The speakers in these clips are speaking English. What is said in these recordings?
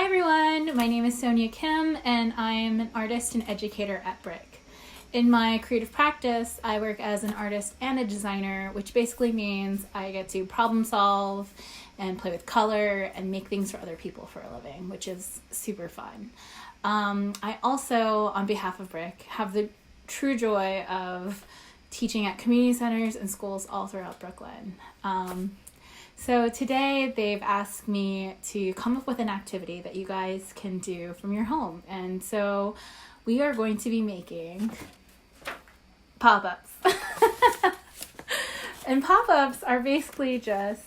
everyone, my name is Sonia Kim and I am an artist and educator at BRIC. In my creative practice, I work as an artist and a designer, which basically means I get to problem solve and play with color and make things for other people for a living, which is super fun. I also, on behalf of BRIC, have the true joy of teaching at community centers and schools all throughout Brooklyn. So today they've asked me to come up with an activity that you guys can do from your home. And so we are going to be making pop-ups. And pop-ups are basically just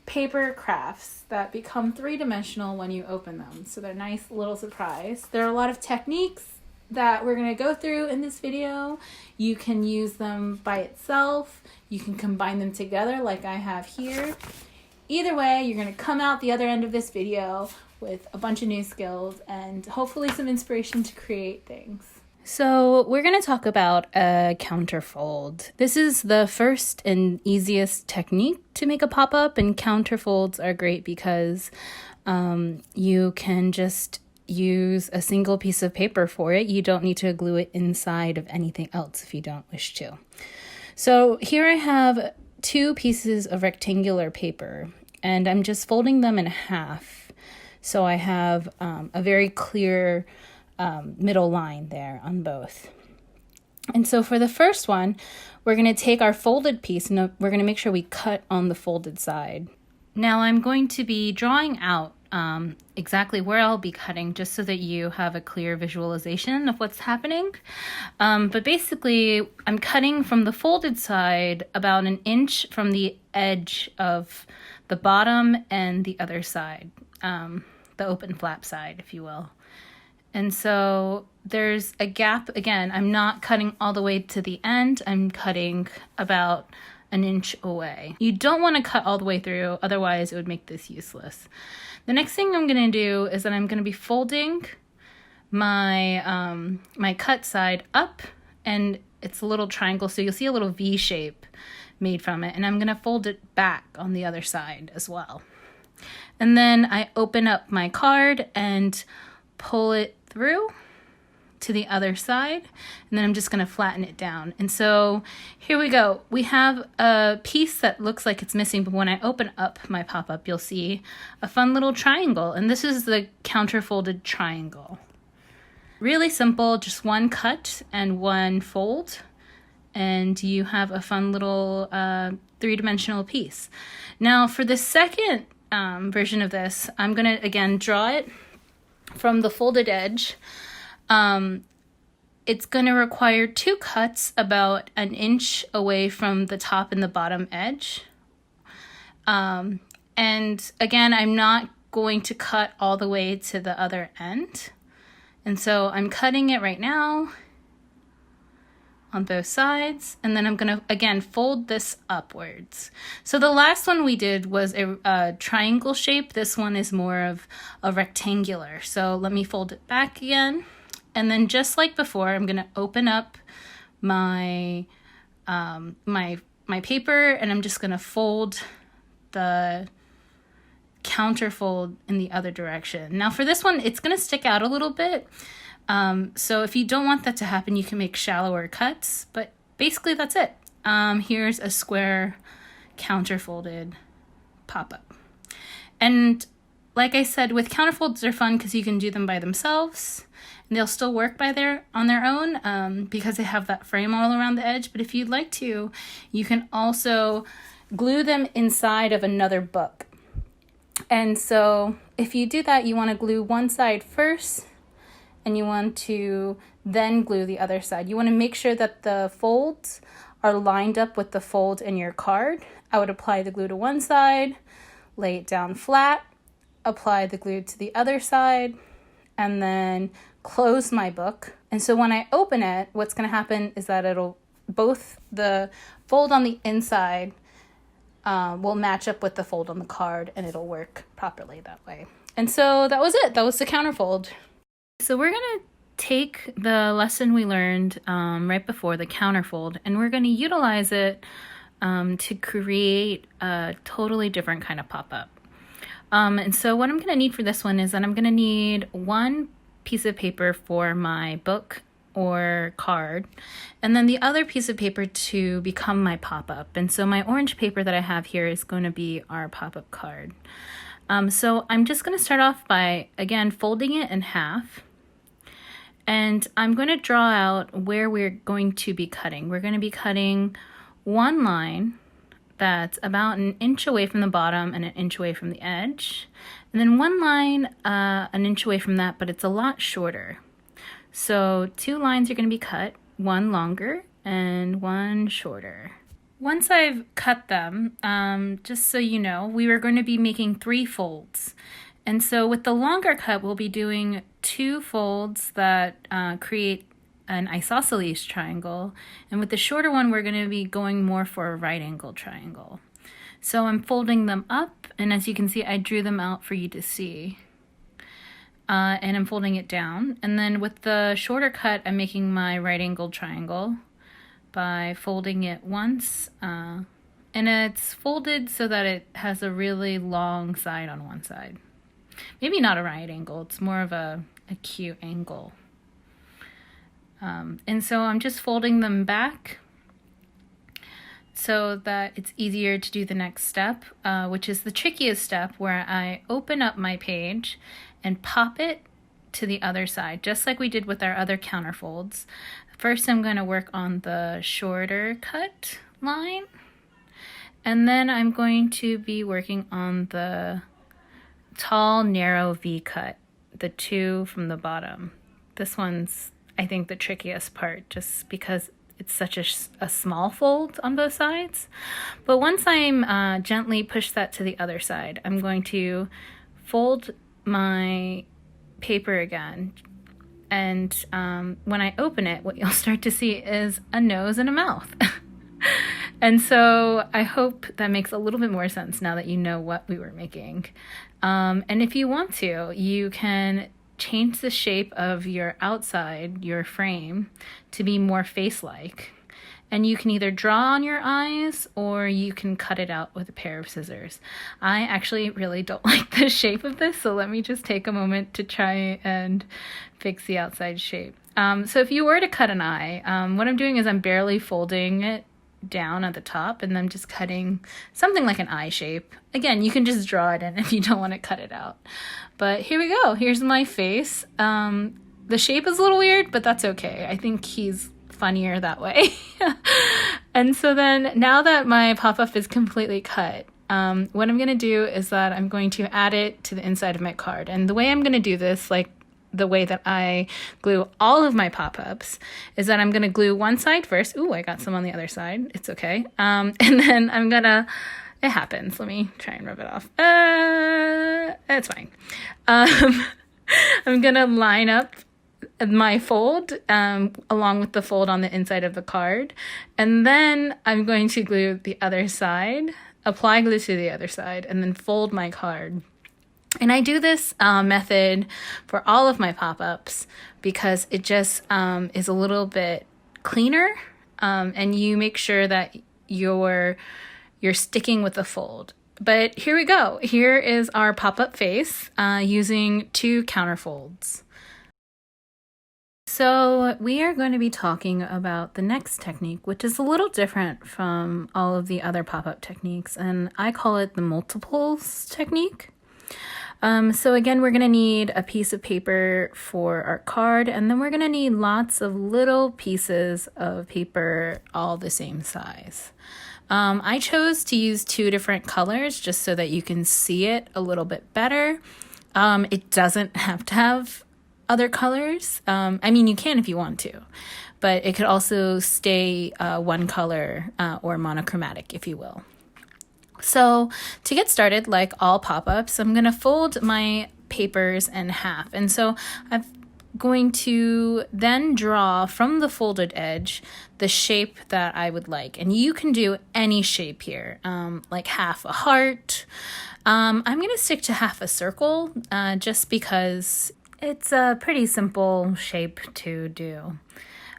paper crafts that become three-dimensional when you open them. So they're a nice little surprise. There are a lot of techniques that we're going to go through in this video. You can use them by itself. You can combine them together like I have here. Either way, you're going to come out the other end of this video with a bunch of new skills and hopefully some inspiration to create things. So we're going to talk about a counterfold. This is the first and easiest technique to make a pop-up, and counterfolds are great because you can just use a single piece of paper for it. You don't need to glue it inside of anything else if you don't wish to. So here I have two pieces of rectangular paper and I'm just folding them in half. So I have a very clear middle line there on both. And so for the first one, we're going to take our folded piece and we're going to make sure we cut on the folded side. Now I'm going to be drawing out exactly where I'll be cutting just so that you have a clear visualization of what's happening. But basically, I'm cutting from the folded side about an inch from the edge of the bottom and the other side, the open flap side, if you will. And so there's a gap. Again, I'm not cutting all the way to the end. I'm cutting about an inch away. You don't want to cut all the way through, otherwise it would make this useless. The next thing I'm going to do is that I'm going to be folding my my cut side up, and it's a little triangle, so you'll see a little V shape made from it, and I'm going to fold it back on the other side as well. And then I open up my card and pull it through to the other side, and then I'm just going to flatten it down. And so here we go. We have a piece that looks like it's missing, but when I open up my pop-up, you'll see a fun little triangle, and this is the counterfolded triangle. Really simple, just one cut and one fold, and you have a fun little three-dimensional piece. Now for the second version of this, I'm going to again draw it from the folded edge. It's going to require two cuts about an inch away from the top and the bottom edge. And again, I'm not going to cut all the way to the other end. And so I'm cutting it right now on both sides. And then I'm going to, again, fold this upwards. So the last one we did was a triangle shape. This one is more of a rectangular. So let me fold it back again. And then just like before, I'm going to open up my my paper, and I'm just going to fold the counterfold in the other direction. Now for this one, it's going to stick out a little bit. So if you don't want that to happen, you can make shallower cuts, but basically that's it. Here's a square counterfolded pop-up. And like I said, with counterfolds, they're fun because you can do them by themselves. And they'll still work on their own because they have that frame all around the edge. But if you'd like to, you can also glue them inside of another book. And so if you do that, you want to glue one side first, and you want to then glue the other side. You want to make sure that the folds are lined up with the fold in your card. I would apply the glue to one side, lay it down flat, apply the glue to the other side, and then close my book. And so when I open it, what's going to happen is that both the fold on the inside will match up with the fold on the card, and it'll work properly that way. And so that was it. That was the counterfold. So we're going to take the lesson we learned right before, the counterfold, and we're going to utilize it to create a totally different kind of pop-up. And so what I'm going to need for this one is that I'm going to need one piece of paper for my book or card, and then the other piece of paper to become my pop-up. And so my orange paper that I have here is going to be our pop-up card. So I'm just going to start off by, again, folding it in half. And I'm going to draw out where we're going to be cutting. We're going to be cutting one line that's about an inch away from the bottom and an inch away from the edge. And then one line an inch away from that, but it's a lot shorter. So 2 lines are going to be cut, one longer and one shorter. Once I've cut them, just so you know, we were going to be making 3 folds. And so with the longer cut, we'll be doing 2 folds that create an isosceles triangle. And with the shorter one, we're going to be going more for a right angle triangle. So I'm folding them up, and as you can see, I drew them out for you to see. And I'm folding it down. And then with the shorter cut, I'm making my right angled triangle by folding it once. And it's folded so that it has a really long side on one side. Maybe not a right angle, it's more of a acute angle. And so I'm just folding them back so that it's easier to do the next step, which is the trickiest step, where I open up my page and pop it to the other side, just like we did with our other counterfolds. First, I'm going to work on the shorter cut line, and then I'm going to be working on the tall, narrow V cut, the 2 from the bottom. This one's, I think, the trickiest part, just because it's such a small fold on both sides. But once I'm gently push that to the other side, I'm going to fold my paper again. And when I open it, what you'll start to see is a nose and a mouth. And so I hope that makes a little bit more sense now that you know what we were making. And if you want to, you can change the shape of your outside, your frame, to be more face-like. And you can either draw on your eyes or you can cut it out with a pair of scissors. I actually really don't like the shape of this, so let me just take a moment to try and fix the outside shape. So if you were to cut an eye, what I'm doing is I'm barely folding it down at the top, and I'm just cutting something like an eye shape. Again, you can just draw it in if you don't want to cut it out. But here we go. Here's my face. The shape is a little weird, but that's okay. I think he's funnier that way. And so then now that my pop-up is completely cut, what I'm going to do is that I'm going to add it to the inside of my card. And the way I'm going to do this, like the way that I glue all of my pop-ups, is that I'm going to glue one side first. Ooh, I got some on the other side. It's okay. And then I'm going to, it happens. Let me try and rub it off. It's fine. I'm going to line up my fold along with the fold on the inside of the card. And then I'm going to glue the other side, apply glue to the other side, and then fold my card. And I do this method for all of my pop-ups because it just is a little bit cleaner, and you make sure that you're sticking with the fold. But here we go. Here is our pop-up face using 2 counterfolds. So we are going to be talking about the next technique, which is a little different from all of the other pop-up techniques, and I call it the multiples technique. So again, we're going to need a piece of paper for our card, and then we're going to need lots of little pieces of paper all the same size. I chose to use 2 different colors just so that you can see it a little bit better. It doesn't have to have other colors. I mean, you can if you want to, but it could also stay one color or monochromatic, if you will. So to get started, like all pop-ups, I'm going to fold my papers in half. And so I'm going to then draw from the folded edge the shape that I would like. And you can do any shape here, like half a heart. I'm going to stick to half a circle just because it's a pretty simple shape to do.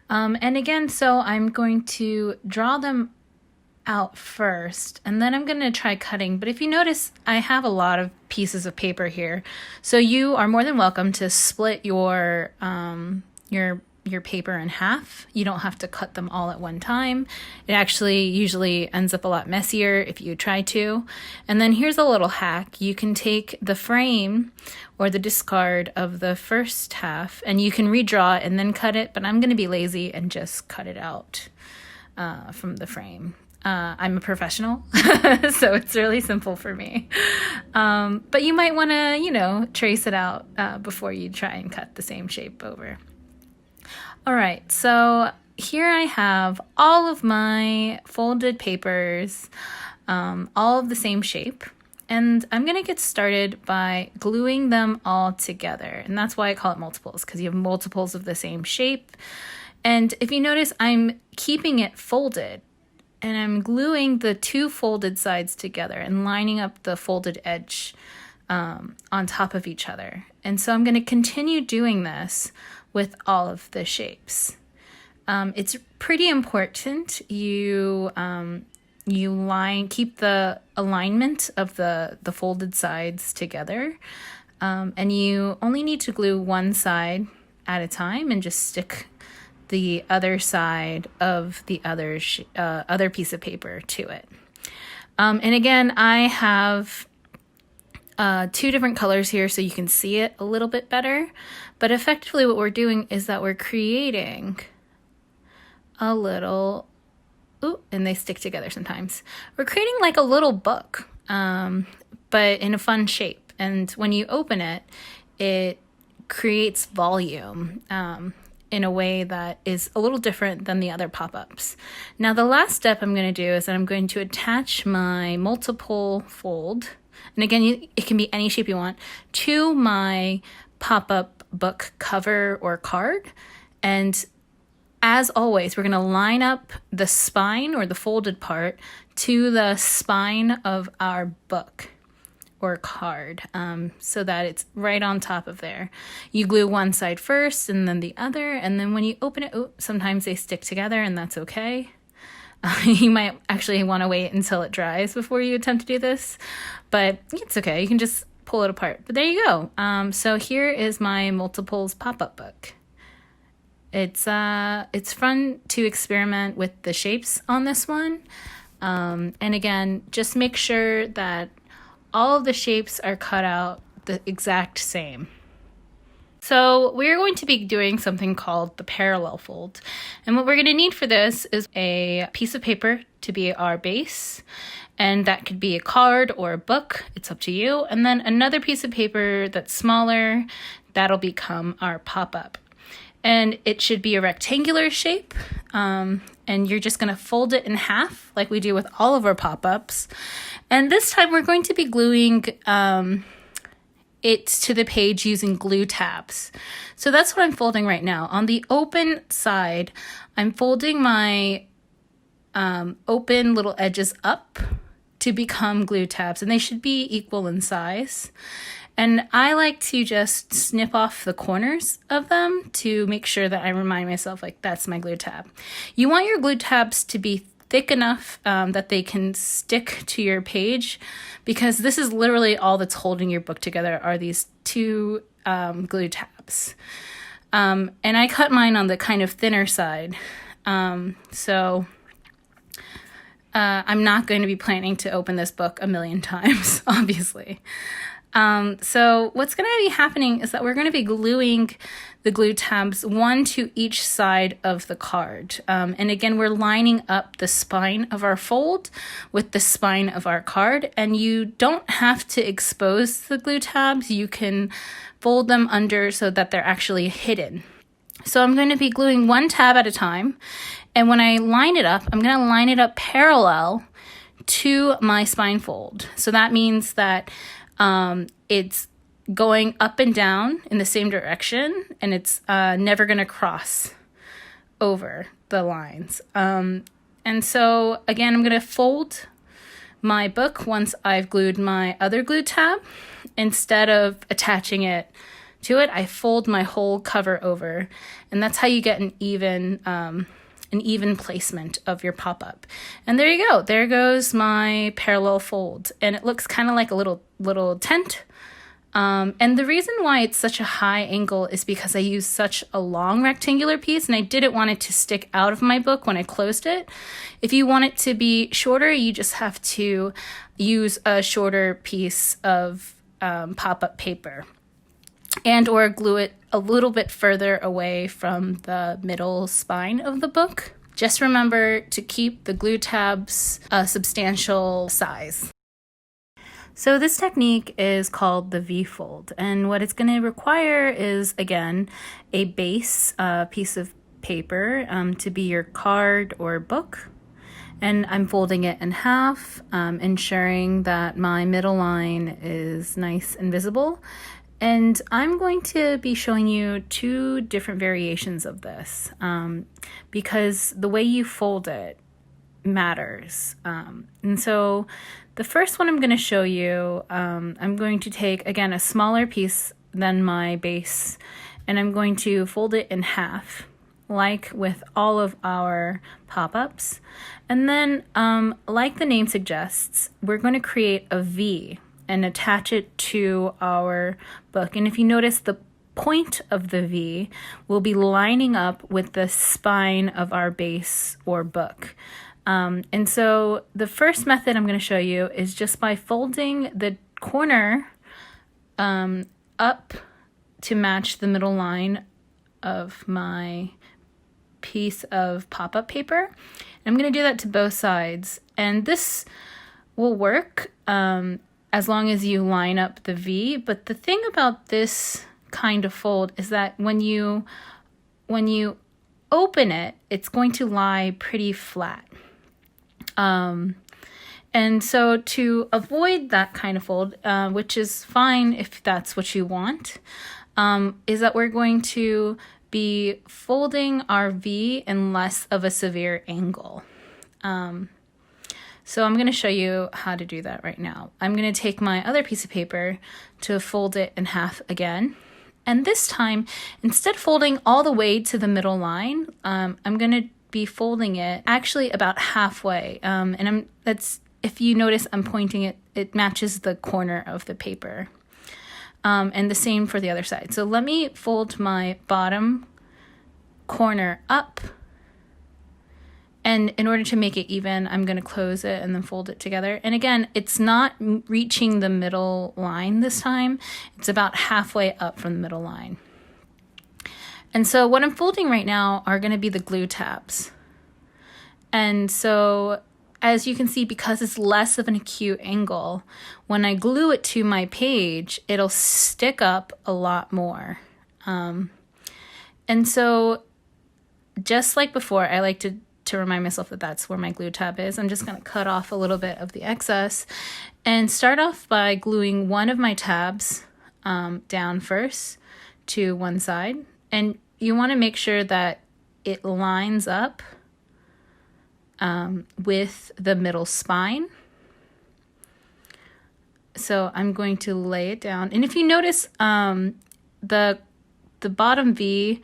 And again, so I'm going to draw them out first, and then I'm going to try cutting. But if you notice, I have a lot of pieces of paper here. So you are more than welcome to split your paper in half. You don't have to cut them all at one time. It actually usually ends up a lot messier if you try to. And then here's a little hack. You can take the frame or the discard of the first half and you can redraw it and then cut it, but I'm going to be lazy and just cut it out from the frame. I'm a professional, so it's really simple for me. But you might want to, trace it out before you try and cut the same shape over. All right, so here I have all of my folded papers, all of the same shape. And I'm going to get started by gluing them all together. And that's why I call it multiples, because you have multiples of the same shape. And if you notice, I'm keeping it folded. And I'm gluing the two folded sides together and lining up the folded edge on top of each other. And so I'm going to continue doing this with all of the shapes. It's pretty important you keep the alignment of the folded sides together. And you only need to glue one side at a time and just stick the other side of the other piece of paper to it. And again, I have two different colors here so you can see it a little bit better. But effectively what we're doing is that we're creating a little, and they stick together sometimes. We're creating like a little book, but in a fun shape. And when you open it, it creates volume. In a way that is a little different than the other pop-ups. Now the last step I'm going to do is that I'm going to attach my multiple fold, and again it can be any shape you want, to my pop-up book cover or card. And as always, we're going to line up the spine or the folded part to the spine of our book or card, so that it's right on top of there. You glue one side first and then the other, and then when you open it, sometimes they stick together, and that's okay. You might actually want to wait until it dries before you attempt to do this, but it's okay. You can just pull it apart. But there you go. So here is my multiples pop-up book. It's fun to experiment with the shapes on this one, and again, just make sure that all of the shapes are cut out the exact same. So we're going to be doing something called the parallel fold. And what we're going to need for this is a piece of paper to be our base. And that could be a card or a book. It's up to you. And then another piece of paper that's smaller, that'll become our pop-up. And it should be a rectangular shape. And you're just going to fold it in half like we do with all of our pop-ups. And this time we're going to be gluing it to the page using glue tabs. So that's what I'm folding right now. On the open side, I'm folding my open little edges up to become glue tabs, and they should be equal in size. And I like to just snip off the corners of them to make sure that I remind myself, like, that's my glue tab. You want your glue tabs to be thick enough that they can stick to your page, because this is literally all that's holding your book together are these two glue tabs. And I cut mine on the kind of thinner side. So I'm not going to be planning to open this book a million times, obviously. So what's going to be happening is that we're going to be gluing the glue tabs one to each side of the card. And again, we're lining up the spine of our fold with the spine of our card. And you don't have to expose the glue tabs. You can fold them under so that they're actually hidden. So I'm going to be gluing one tab at a time. And when I line it up, I'm going to line it up parallel to my spine fold. So that means that it's going up and down in the same direction, and it's never going to cross over the lines. And so again, I'm going to fold my book once I've glued my other glue tab. Instead of attaching it to it, I fold my whole cover over, and that's how you get an even an even placement of your pop-up. And there you go. There goes my parallel fold. And it looks kind of like a little tent. And the reason why it's such a high angle is because I used such a long rectangular piece and I didn't want it to stick out of my book when I closed it. If you want it to be shorter, you just have to use a shorter piece of pop-up paper and or glue it a little bit further away from the middle spine of the book. Just remember to keep the glue tabs a substantial size. So this technique is called the V-fold, and what it's going to require is, again, a base piece of paper to be your card or book, and I'm folding it in half, ensuring that my middle line is nice and visible, and I'm going to be showing you 2 different variations of this because the way you fold it matters. And so the first one I'm going to show you, I'm going to take, again, a smaller piece than my base, and I'm going to fold it in half, like with all of our pop-ups. And then, like the name suggests, we're going to create a V and attach it to our book. And if you notice, the point of the V will be lining up with the spine of our base or book. And so the first method I'm going to show you is just by folding the corner up to match the middle line of my piece of pop-up paper. And I'm going to do that to both sides. And this will work as long as you line up the V. But the thing about this kind of fold is that when you open it, it's going to lie pretty flat. And so to avoid that kind of fold, which is fine if that's what you want, is that we're going to be folding our V in less of a severe angle. So I'm going to show you how to do that right now. I'm going to take my other piece of paper to fold it in half again. And this time, instead of folding all the way to the middle line, I'm going to be folding it actually about halfway. And that's, if you notice, I'm pointing it, it matches the corner of the paper. And the same for the other side. So let me fold my bottom corner up. And in order to make it even, I'm going to close it and then fold it together. And again, it's not reaching the middle line this time. It's about halfway up from the middle line. And so what I'm folding right now are going to be the glue tabs. And so as you can see, because it's less of an acute angle, when I glue it to my page, it'll stick up a lot more. And so just like before, I like to remind myself that that's where my glue tab is. I'm just going to cut off a little bit of the excess and start off by gluing one of my tabs down first to one side. And you want to make sure that it lines up with the middle spine. So I'm going to lay it down. And if you notice, the bottom V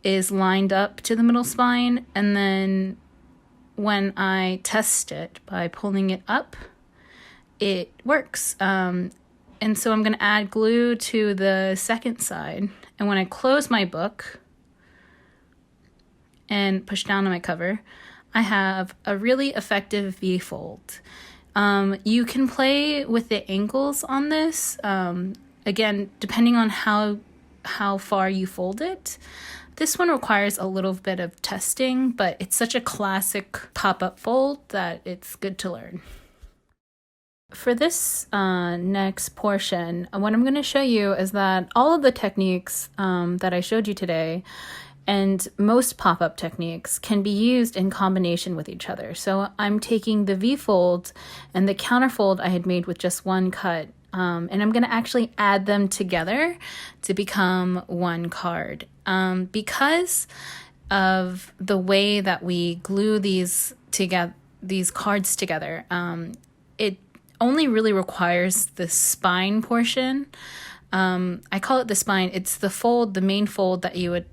is lined up to the middle spine, and then when I test it by pulling it up, it works. And so I'm going to add glue to the second side, and when I close my book and push down on my cover, I have a really effective V-fold. You can play with the angles on this, again, depending on how far you fold it. This one requires a little bit of testing, but it's such a classic pop-up fold that it's good to learn. For this next portion, what I'm going to show you is that all of the techniques that I showed you today and most pop-up techniques can be used in combination with each other. So I'm taking the V-fold and the counterfold I had made with just one cut, and I'm going to actually add them together to become one card. Because of the way that we glue these cards together, it only really requires the spine portion. I call it the spine. It's the fold, the main fold that you would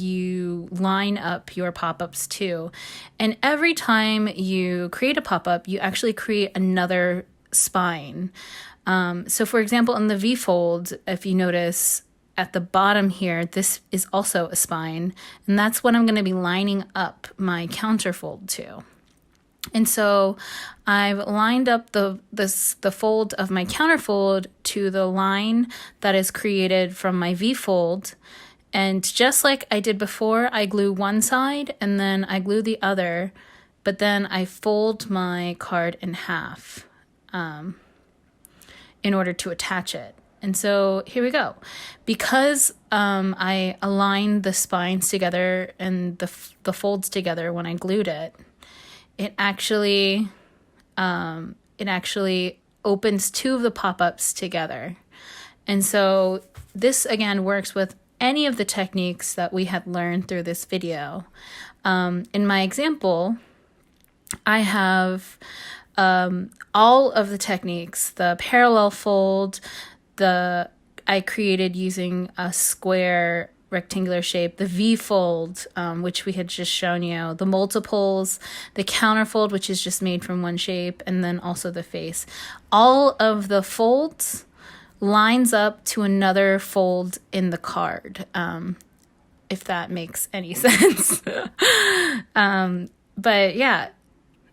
you line up your pop-ups too. And every time you create a pop-up, you actually create another spine. So for example, in the V-fold, if you notice at the bottom here, this is also a spine, and that's what I'm going to be lining up my counterfold to. And so I've lined up the fold of my counterfold to the line that is created from my V-fold. And just like I did before, I glue one side and then I glue the other, but then I fold my card in half in order to attach it. And so here we go. Because I aligned the spines together and the folds together when I glued it, it actually opens two of the pop-ups together. And so this again works with any of the techniques that we had learned through this video. In my example, I have all of the techniques, the parallel fold, I created using a square rectangular shape, the V-fold, which we had just shown you, the multiples, the counterfold, which is just made from one shape, and then also the face. All of the folds lines up to another fold in the card, if that makes any sense. But yeah,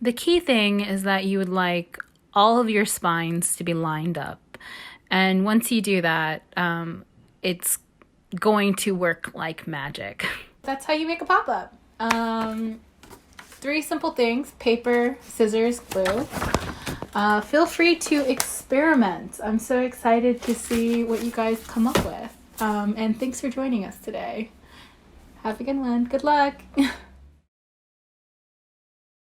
the key thing is that you would like all of your spines to be lined up. And once you do that, it's going to work like magic. That's how you make a pop-up. 3 simple things: paper, scissors, glue. Feel free to experiment. I'm so excited to see what you guys come up with. And thanks for joining us today. Have a good one. Good luck.